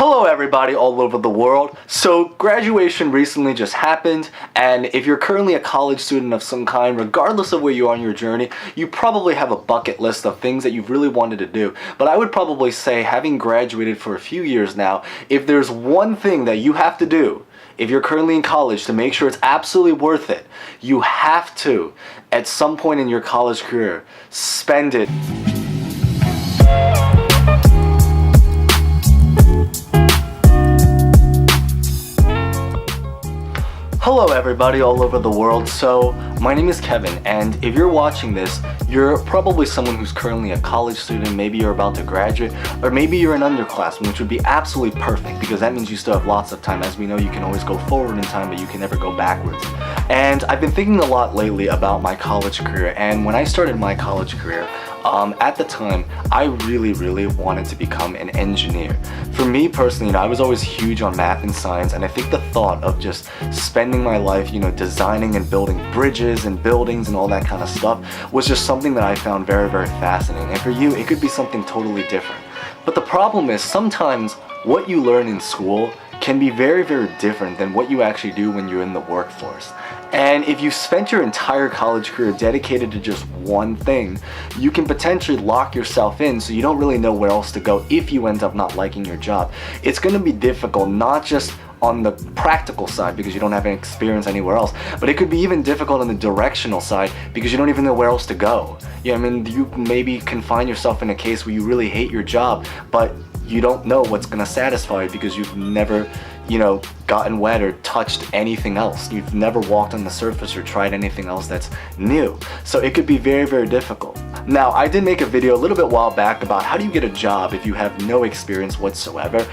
Hello everybody all over the world. So graduation recently just happened, and if you're currently a college student of some kind, regardless of where you are on your journey, you probably have a bucket list of things that you've really wanted to do. But I would probably say, having graduated for a few years now, if there's one thing that you have to do if you're currently in college to make sure it's absolutely worth it, you have to, at some point in your college career, spend it. Hello everybody all over the world. So my name is Kevin, and if you're watching this, you're probably someone who's currently a college student. Maybe you're about to graduate, or maybe you're an underclassman, which would be absolutely perfect because that means you still have lots of time. As we know, you can always go forward in time, but you can never go backwards. And I've been thinking a lot lately about my college career, and when I started my college career, at the time, I really wanted to become an engineer. For me personally, I was always huge on math and science, and I think the thought of just spending my life, designing and building bridges and buildings and all that kind of stuff was just something that I found very fascinating. And for you, it could be something totally different. But the problem is, sometimes what you learn in school can be very different than what you actually do when you're in the workforce. And if you spent your entire college career dedicated to just one thing, you can potentially lock yourself in so you don't really know where else to go if you end up not liking your job. It's going to be difficult, not just on the practical side because you don't have any experience anywhere else, but it could be even difficult on the directional side because you don't even know where else to go. You maybe can find yourself in a case where you really hate your job, but you don't know what's going to satisfy you because you've never gotten wet or touched anything else. You've never walked on the surface or tried anything else that's new. So it could be very difficult. Now, I did make a video a little bit while back about how do you get a job if you have no experience whatsoever.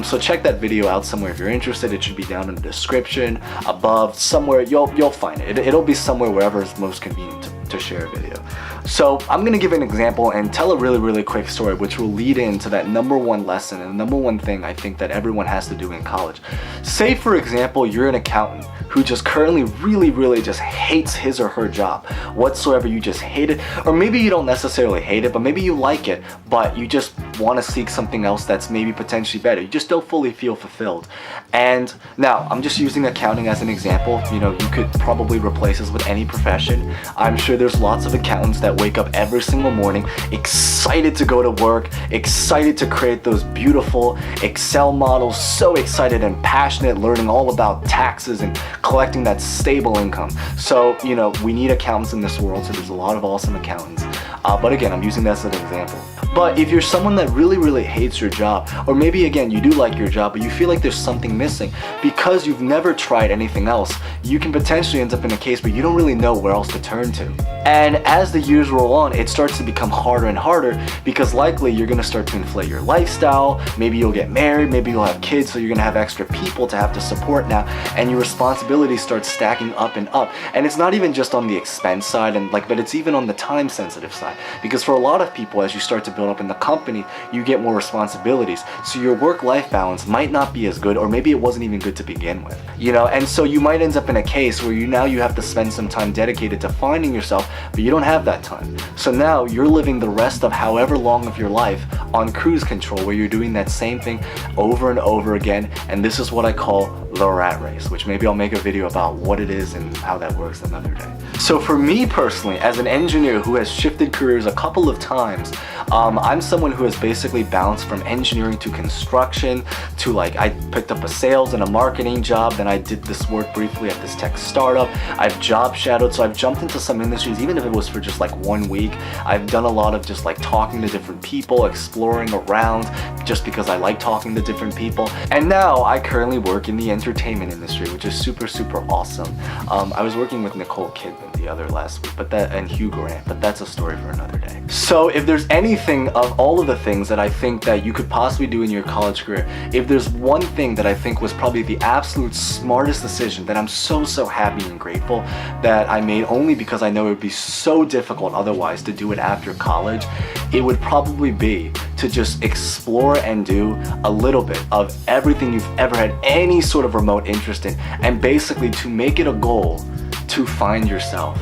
So check that video out somewhere if you're interested. It should be down in the description, above, somewhere. You'll find it. It'll be somewhere wherever is most convenient to share a video. So I'm gonna give an example and tell a really quick story which will lead into that number one lesson and the number one thing I think that everyone has to do in college. Say for example, you're an accountant who just currently really just hates his or her job whatsoever. You just hate it, or maybe you don't necessarily hate it, but maybe you like it, but you just want to seek something else that's maybe potentially better. You just don't fully feel fulfilled. And now I'm just using accounting as an example. You could probably replace this with any profession. I'm sure there's lots of accountants that wake up every single morning excited to go to work, excited to create those beautiful Excel models, so excited and passionate, learning all about taxes and collecting that stable income. So we need accountants in this world, so there's a lot of awesome accountants, but again, I'm using that as an example. But if you're someone that really hates your job, or maybe again you do like your job but you feel like there's something missing because you've never tried anything else, you can potentially end up in a case where you don't really know where else to turn to. And as the years roll on, it starts to become harder and harder because likely you're going to start to inflate your lifestyle. Maybe you'll get married, maybe you'll have kids, so you're going to have extra people to have to support now, and your responsibilities start stacking up and up. And it's not even just on the expense side, but it's even on the time sensitive side, because for a lot of people, as you start to build up in the company, you get more responsibilities, so your work-life balance might not be as good, or maybe it wasn't even good to begin with, and so you might end up in a case where you have to spend some time dedicated to finding yourself, but you don't have that time. So now you're living the rest of however long of your life on cruise control, where you're doing that same thing over and over again, and this is what I call the rat race, which maybe I'll make a video about what it is and how that works another day. So for me personally, as an engineer who has shifted careers a couple of times, I'm someone who has basically bounced from engineering to construction to I picked up a sales and a marketing job, then I did this work briefly at this tech startup. I've job shadowed, so I've jumped into some industries, even if it was for just 1 week. I've done a lot of just talking to different people, exploring around just because I like talking to different people. And now I currently work in the entertainment industry, which is super awesome. I was working with Nicole Kidman the other last week, and Hugh Grant, but that's a story for another day. So if there's anything of all of the things that I think that you could possibly do in your college career, if there's one thing that I think was probably the absolute smartest decision that I'm so happy and grateful that I made, only because I know it would be so difficult otherwise to do it after college, it would probably be to just explore and do a little bit of everything you've ever had any sort of remote interest in, and basically to make it a goal to find yourself,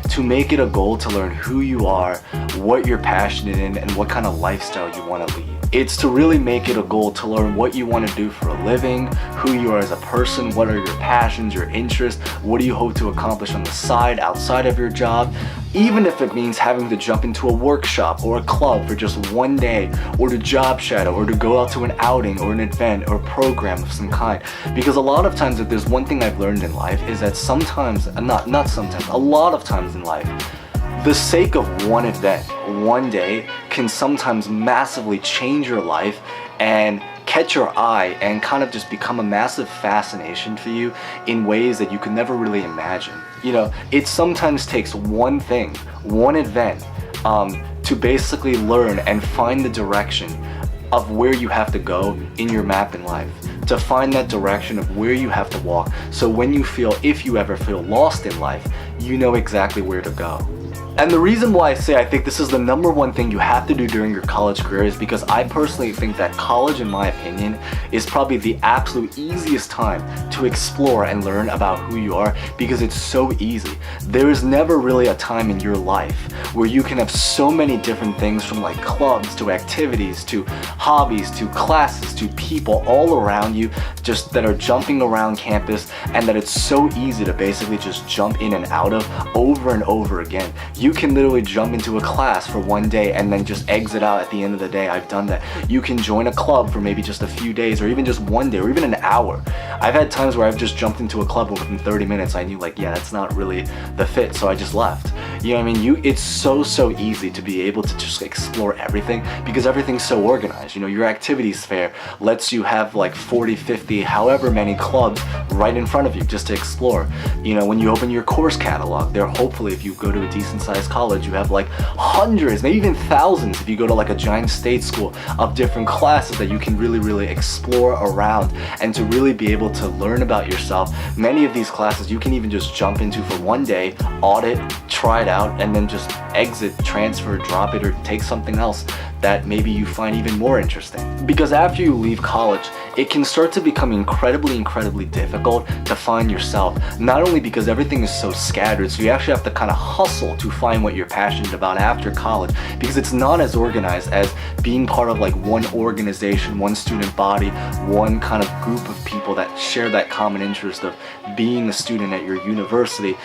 to make it a goal to learn who you are, what you're passionate in, and what kind of lifestyle you want to lead. It's to really make it a goal to learn what you want to do for a living, who you are as a person, what are your passions, your interests, what do you hope to accomplish on the side, outside of your job, even if it means having to jump into a workshop or a club for just one day, or to job shadow, or to go out to an outing or an event or program of some kind. Because a lot of times, if there's one thing I've learned in life, is that sometimes, not sometimes, a lot of times in life, the sake of one event, one day, can sometimes massively change your life and catch your eye and kind of just become a massive fascination for you in ways that you could never really imagine. You know, it sometimes takes one thing, one event, to basically learn and find the direction of where you have to go in your map in life, to find that direction of where you have to walk, so when you feel, if you ever feel lost in life, you know exactly where to go. And the reason why I say I think this is the number one thing you have to do during your college career is because I personally think that college, in my opinion, is probably the absolute easiest time to explore and learn about who you are, because it's so easy. There is never really a time in your life where you can have so many different things, from like clubs to activities to hobbies to classes to people all around you just that are jumping around campus, and that it's so easy to basically just jump in and out of over and over again. You can literally jump into a class for one day and then just exit out at the end of the day. I've done that. You can join a club for maybe just a few days, or even just one day, or even an hour. I've had times where I've just jumped into a club, and within 30 minutes I knew, like, yeah, that's not really the fit, so I just left. You know what I mean? It's so easy to be able to just explore everything, because everything's so organized. You know, your activities fair lets you have like 40, 50, however many clubs right in front of you just to explore. You know, when you open your course catalog, there, hopefully, if you go to a decent sized college, you have like hundreds, maybe even thousands, if you go to like a giant state school, of different classes that you can really explore around, and to really be able to learn about yourself. Many of these classes you can even just jump into for one day, audit, try it out, and then just exit, transfer, drop it, or take something else that maybe you find even more interesting. Because after you leave college, it can start to become incredibly difficult to find yourself. Not only because everything is so scattered, so you actually have to kind of hustle to find what you're passionate about after college, because it's not as organized as being part of like one organization, one student body, one kind of group of people that share that common interest of being a student at your university.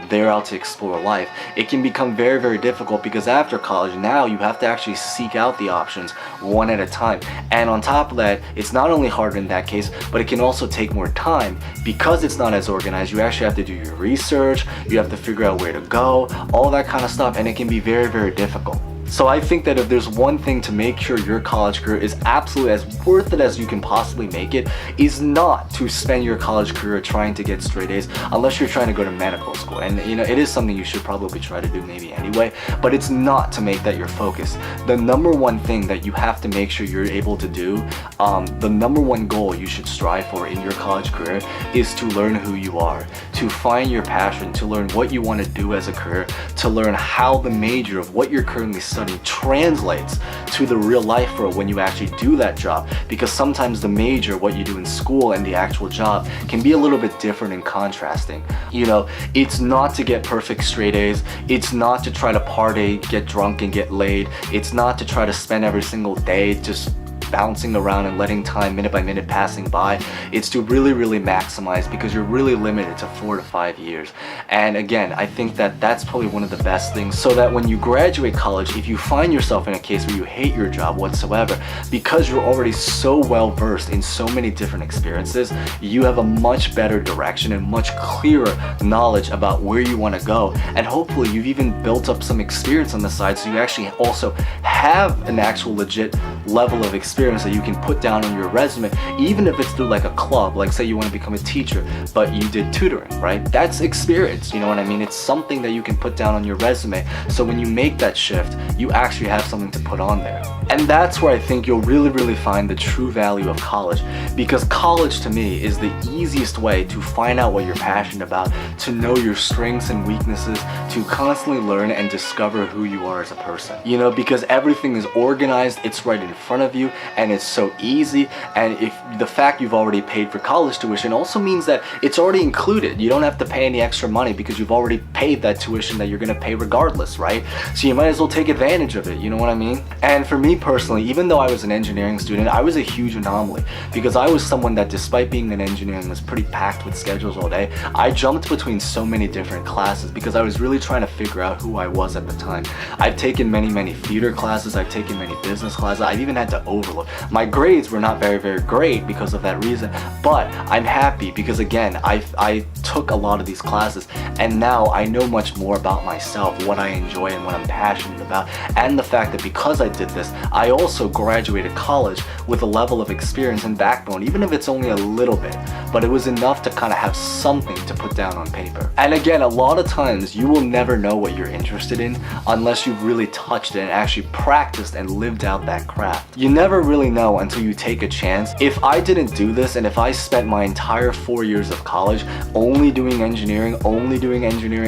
They're out to explore life. It can become very difficult, because after college, now you have to actually seek out the options one at a time. And on top of that, it's not only harder in that case, but it can also take more time, because it's not as organized. You actually have to do your research, you have to figure out where to go, all that kind of stuff, and it can be very difficult. So I think that if there's one thing to make sure your college career is absolutely as worth it as you can possibly make it, is not to spend your college career trying to get straight A's, unless you're trying to go to medical school. And you know, it is something you should probably try to do maybe anyway, but it's not to make that your focus. The number one thing that you have to make sure you're able to do, the number one goal you should strive for in your college career, is to learn who you are, to find your passion, to learn what you want to do as a career, to learn how the major of what you're currently studying translates to the real life for when you actually do that job. Because sometimes the major, what you do in school, and the actual job can be a little bit different and contrasting. You know, it's not to get perfect straight A's, it's not to try to party, get drunk and get laid, it's not to try to spend every single day just bouncing around and letting time minute by minute passing by. It's to really maximize, because you're really limited to 4 to 5 years. And again, I think that that's probably one of the best things, so that when you graduate college, if you find yourself in a case where you hate your job whatsoever, because you're already so well versed in so many different experiences, you have a much better direction and much clearer knowledge about where you want to go. And hopefully you've even built up some experience on the side, so you actually also have an actual legit level of experience that you can put down on your resume, even if it's through like a club. Like, say you want to become a teacher, but you did tutoring, right? That's experience, you know what I mean? It's something that you can put down on your resume, so when you make that shift, you actually have something to put on there. And that's where I think you'll really find the true value of college, because college to me is the easiest way to find out what you're passionate about, to know your strengths and weaknesses, to constantly learn and discover who you are as a person. You know, because everything is organized, it's right in front of you, and it's so easy. And if the fact you've already paid for college tuition also means that it's already included. You don't have to pay any extra money because you've already paid that tuition that you're gonna pay regardless, right? So you might as well take advantage of it, you know what I mean? And for me personally, even though I was an engineering student, I was a huge anomaly because I was someone that, despite being in engineering, was pretty packed with schedules all day. I jumped between so many different classes because I was really trying to figure out who I was at the time. I've taken many theater classes, I've taken many business classes, I've even had to overload. My grades were not very great because of that reason, but I'm happy because, again, I took a lot of these classes, and now I know much more about myself, what I enjoy and what I'm passionate about, and the fact that because I did this, I also graduated college with a level of experience and backbone, even if it's only a little bit, but it was enough to kind of have something to put down on paper. And again, a lot of times you will never know what you're interested in unless you've really touched it and actually practiced and lived out that craft. You never really know until you take a chance. If I didn't do this, and if I spent my entire 4 years of college only doing engineering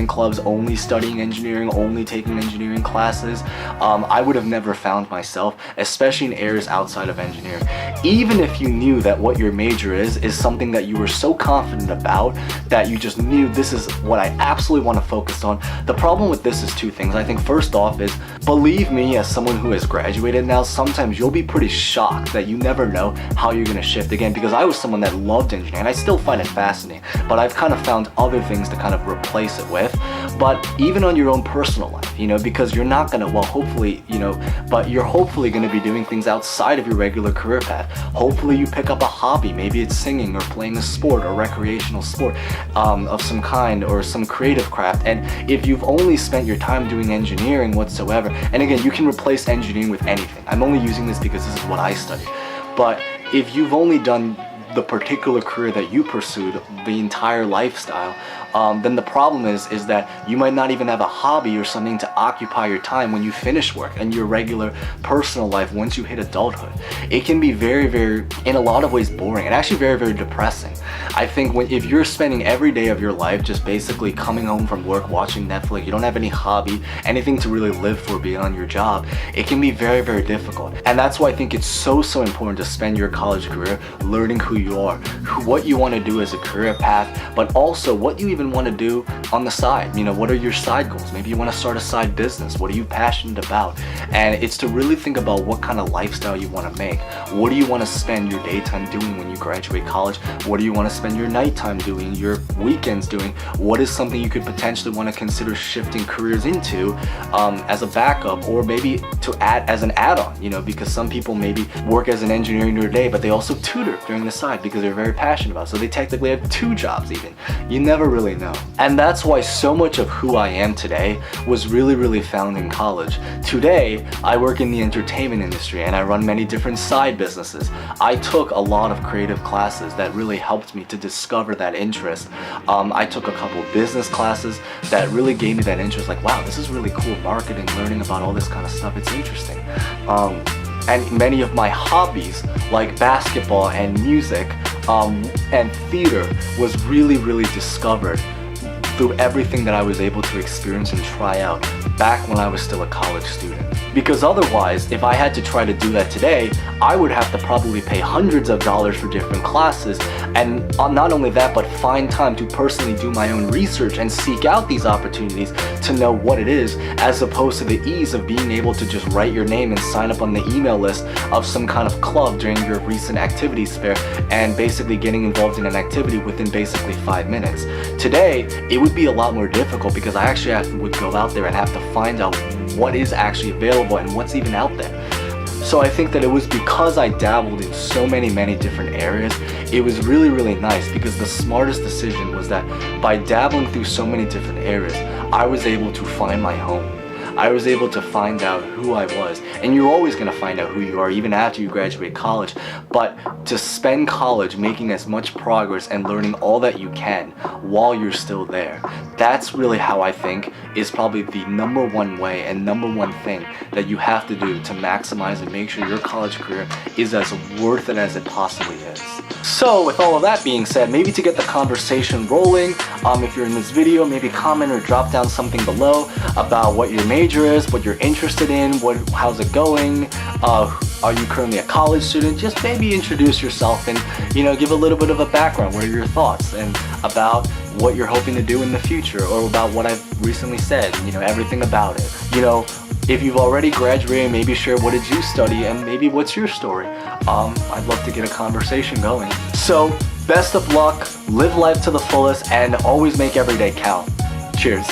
clubs, only studying engineering, only taking engineering classes, I would have never found myself, especially in areas outside of engineering. Even if you knew that what your major is something that you were so confident about that you just knew this is what I absolutely want to focus on. The problem with this is two things. I think first off is, believe me, as someone who has graduated now, sometimes you'll be pretty shocked that you never know how you're going to shift again, because I was someone that loved engineering and I still find it fascinating, but I've kind of found other things to kind of replace it with. But even on your own personal life, you know, because you're not gonna, well, hopefully, you know, but you're hopefully gonna be doing things outside of your regular career path. Hopefully you pick up a hobby, maybe it's singing or playing a sport or recreational sport of some kind, or some creative craft. And if you've only spent your time doing engineering whatsoever, and again, you can replace engineering with anything. I'm only using this because this is what I studied. But if you've only done the particular career that you pursued, the entire lifestyle, then the problem is that you might not even have a hobby or something to occupy your time when you finish work and your regular personal life once you hit adulthood. It can be very, in a lot of ways, boring and actually very depressing. I think if you're spending every day of your life just basically coming home from work, watching Netflix, you don't have any hobby, anything to really live for beyond your job, it can be very difficult. And that's why I think it's so important to spend your college career learning who you are, what you want to do as a career path, but also what you even want to do on the side. You know, what are your side goals? Maybe you want to start a side business. What are you passionate about? And it's to really think about what kind of lifestyle you want to make. What do you want to spend your daytime doing when you graduate college? What do you want to spend your nighttime doing, your weekends doing? What is something you could potentially want to consider shifting careers into as a backup, or maybe to add as an add-on, you know, because some people maybe work as an engineer during their day, but they also tutor during the side because they're very passionate about it. So they technically have two jobs even. You never really know. And that's why so much of who I am today was really found in college. Today, I work in the entertainment industry and I run many different side businesses. I took a lot of creative classes that really helped me to discover that interest. I took a couple of business classes that really gave me that interest, like, wow, this is really cool, marketing, learning about all this kind of stuff, it's interesting. And many of my hobbies, like basketball and music and theater, was really discovered through everything that I was able to experience and try out back when I was still a college student. Because otherwise, if I had to try to do that today, I would have to probably pay hundreds of dollars for different classes, and not only that, but find time to personally do my own research and seek out these opportunities to know what it is, as opposed to the ease of being able to just write your name and sign up on the email list of some kind of club during your recent activities fair and basically getting involved in an activity within basically 5 minutes. Today, it would be a lot more difficult because I actually would go out there and have to find out what is actually available and what's even out there. So I think that it was because I dabbled in so many different areas, it was really nice, because the smartest decision was that by dabbling through so many different areas, I was able to find my home. I was able to find out who I was. And you're always going to find out who you are even after you graduate college. But to spend college making as much progress and learning all that you can while you're still there, that's really how I think is probably the number one way and number one thing that you have to do to maximize and make sure your college career is as worth it as it possibly is. So with all of that being said, maybe to get the conversation rolling, if you're in this video, maybe comment or drop down something below about what your major major is, what you're interested in, how's it going, are you currently a college student? Just maybe introduce yourself and, give a little bit of a background. What are your thoughts and about what you're hoping to do in the future, or about what I've recently said, everything about it. If you've already graduated, maybe share what did you study and maybe what's your story. I'd love to get a conversation going. So, best of luck, live life to the fullest, and always make every day count. Cheers.